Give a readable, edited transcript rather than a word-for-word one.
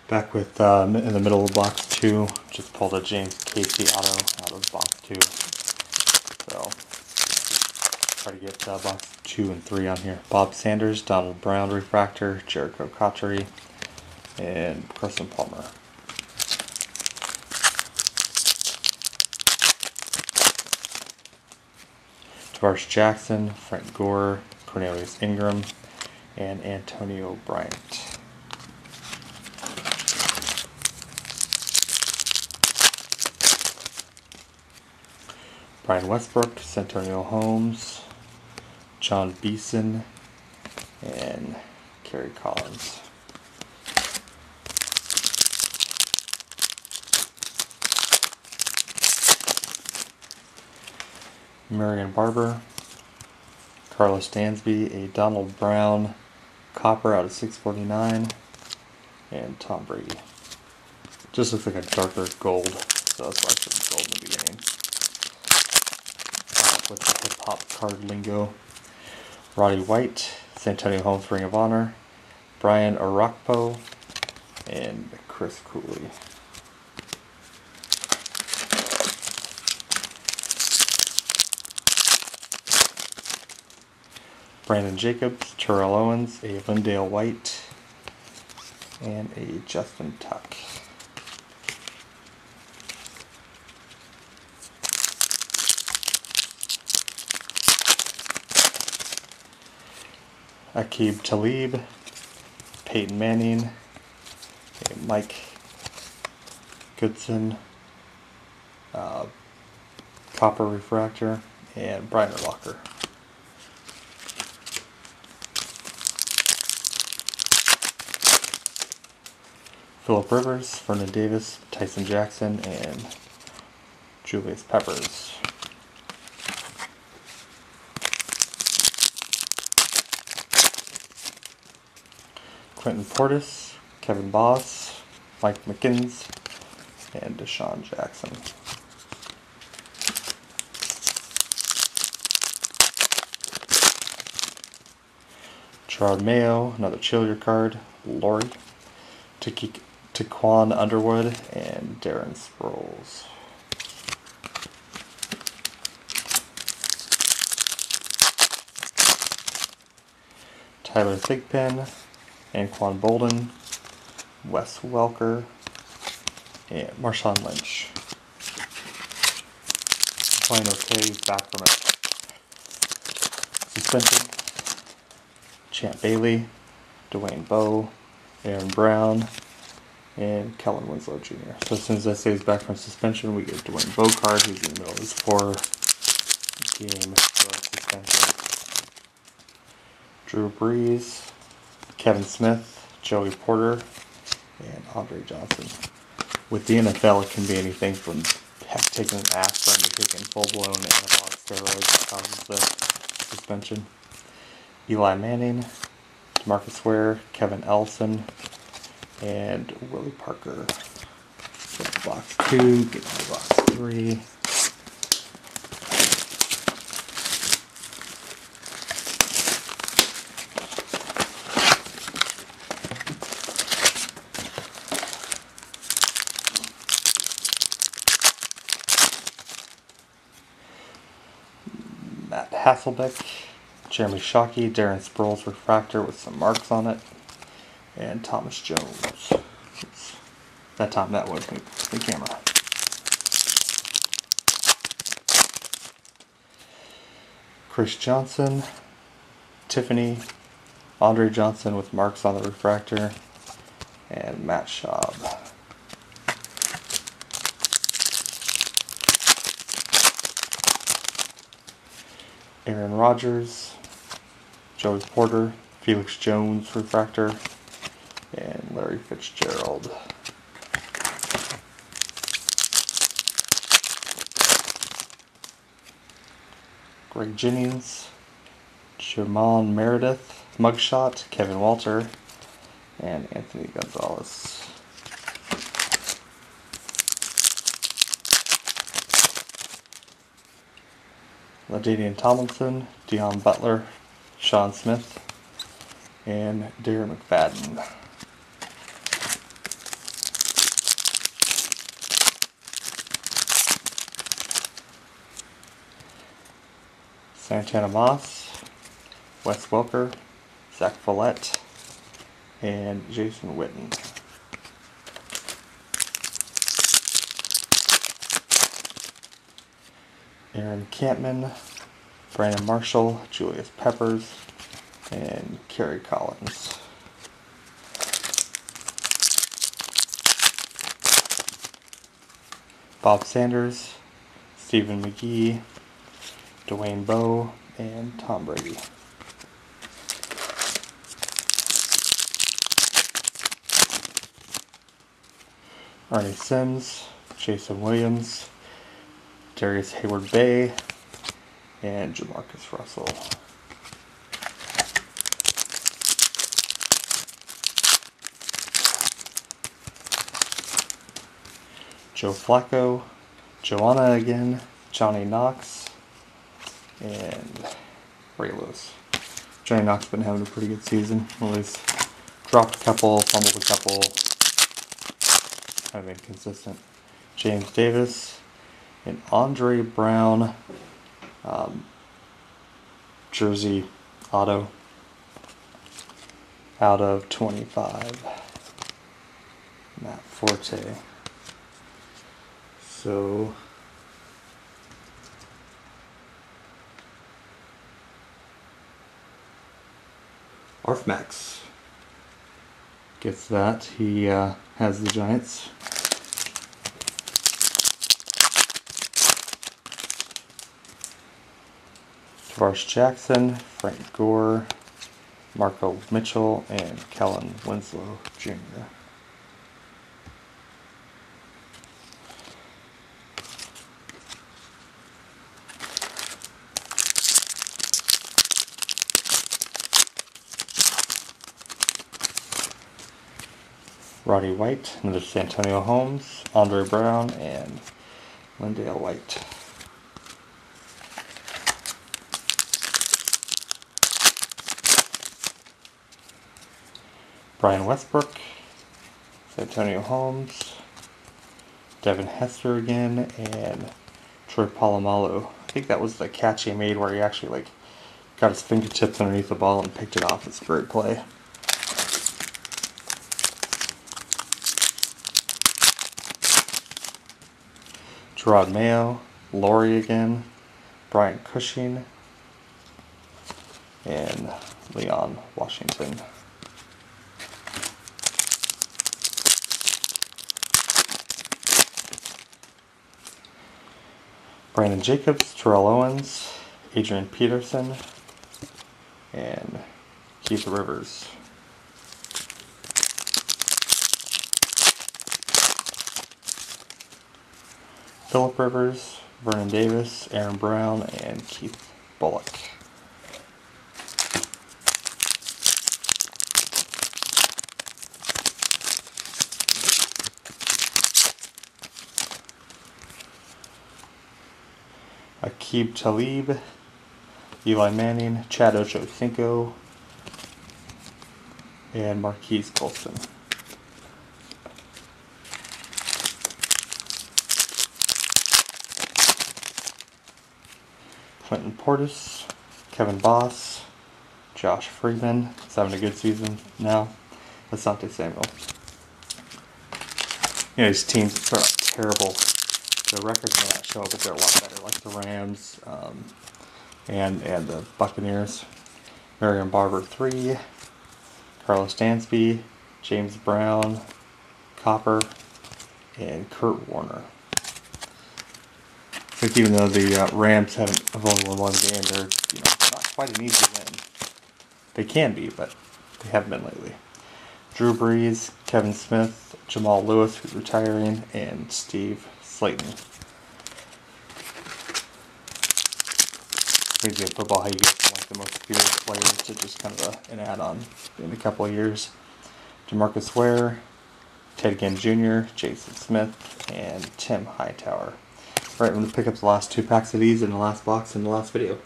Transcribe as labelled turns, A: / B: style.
A: Back with in the middle of box 2, just pulled a James Casey auto out of box 2. So try to get box 2 and 3 on here. Bob Sanders, Donald Brown refractor, Jericho Cotchery, and Carson Palmer. Tavares Jackson, Frank Gore, Cornelius Ingram, and Antonio Bryant. Brian Westbrook, Santonio Holmes, John Beeson, and Kerry Collins. Marion Barber, Carlos Dansby, a Donald Brown copper out of 649, and Tom Brady. Just looks like a darker gold, so that's why I said gold in the beginning. With the hip hop card lingo, Roddy White, Santonio Holmes Ring of Honor, Brian Arakpo, and Chris Cooley. Brandon Jacobs, Terrell Owens, a Lindale White, and a Justin Tuck. Aqib Talib, Peyton Manning, Mike Goodson, Copper Refractor, and Brian Urlacher. Phillip Rivers, Vernon Davis, Tyson Jackson, and Julius Peppers. Clinton Portis, Kevin Boss, Mike McKins, and Deshaun Jackson. Gerard Mayo, another Chillier card, Laurie, Taquan Underwood, and Darren Sproles. Tyler Thigpen, Anquan Bolden, Wes Welker, and Marshawn Lynch. Playing okay, he's back from a suspension. Champ Bailey, Dwayne Bowe, Aaron Brown, and Kellen Winslow Jr. So as soon as I say he's back from suspension, we get a Dwayne Bowe card, who's in the middle of his 4-game suspension. Drew Brees, Kevin Smith, Joey Porter, and Andre Johnson. With the NFL, it can be anything from taking an aspirin to taking full-blown anabolic steroids that causes the suspension. Eli Manning, DeMarcus Ware, Kevin Ellison, and Willie Parker. Get to box 2, get to box 3. Matt Hasselbeck, Jeremy Shockey, Darren Sproles refractor with some marks on it, and Thomas Jones. Oops. That time that was the camera. Chris Johnson, Tiffany, Andre Johnson with marks on the refractor, and Matt Schaub. Aaron Rodgers, Joey Porter, Felix Jones refractor, and Larry Fitzgerald. Greg Jennings, Jamon Meredith, mugshot, Kevin Walter, and Anthony Gonzalez. LaDainian Tomlinson, Deion Butler, Sean Smith, and Darren McFadden. Santana Moss, Wes Welker, Zach Follett, and Jason Witten. Aaron Campman, Brandon Marshall, Julius Peppers, and Kerry Collins. Bob Sanders, Stephen McGee, Dwayne Bowe, and Tom Brady. Ernie Sims, Jason Williams, Darius Hayward-Bay, and Jamarcus Russell. Joe Flacco, Joanna again, Johnny Knox, and Ray Lewis. Johnny Knox been having a pretty good season. Always dropped a couple, fumbled a couple, kind of inconsistent. James Davis, and Andre Brown, jersey auto, out of 25. Matt Forte. So Arfmax gets that. He has the Giants. Tavares Jackson, Frank Gore, Marco Mitchell, and Kellen Winslow Jr. Roddy White, another Santonio Holmes, Andre Brown, and Lindale White. Brian Westbrook, Santonio Holmes, Devin Hester again, and Troy Polamalu. I think that was the catch he made where he actually got his fingertips underneath the ball and picked it off. It's a great play. Gerard Mayo, Laurie again, Brian Cushing, and Leon Washington. Brandon Jacobs, Terrell Owens, Adrian Peterson, and Keith Rivers. Phillip Rivers, Vernon Davis, Aaron Brown, and Keith Bullock. Aqib Talib, Eli Manning, Chad Ochocinco, and Marquise Colston. Clinton Portis, Kevin Boss, Josh Freeman. He's having a good season now. Asante Samuel. You know, these teams that start out terrible. The records may not show, but they're a lot better, like the Rams and the Buccaneers. Marion Barber 3, Carlos Dansby, James Brown, Copper, and Kurt Warner. I think even though the Rams have only won one game, they're not quite an easy win. They can be, but they haven't been lately. Drew Brees, Kevin Smith, Jamal Lewis, who's retiring, and Steve Slayton. Crazy in football how you get from the most feared players to just kind of an add-on in a couple of years. DeMarcus Ware, Ted Ginn Jr., Jason Smith, and Tim Hightower. Alright, I'm going to pick up the last two packs of these in the last box in the last video.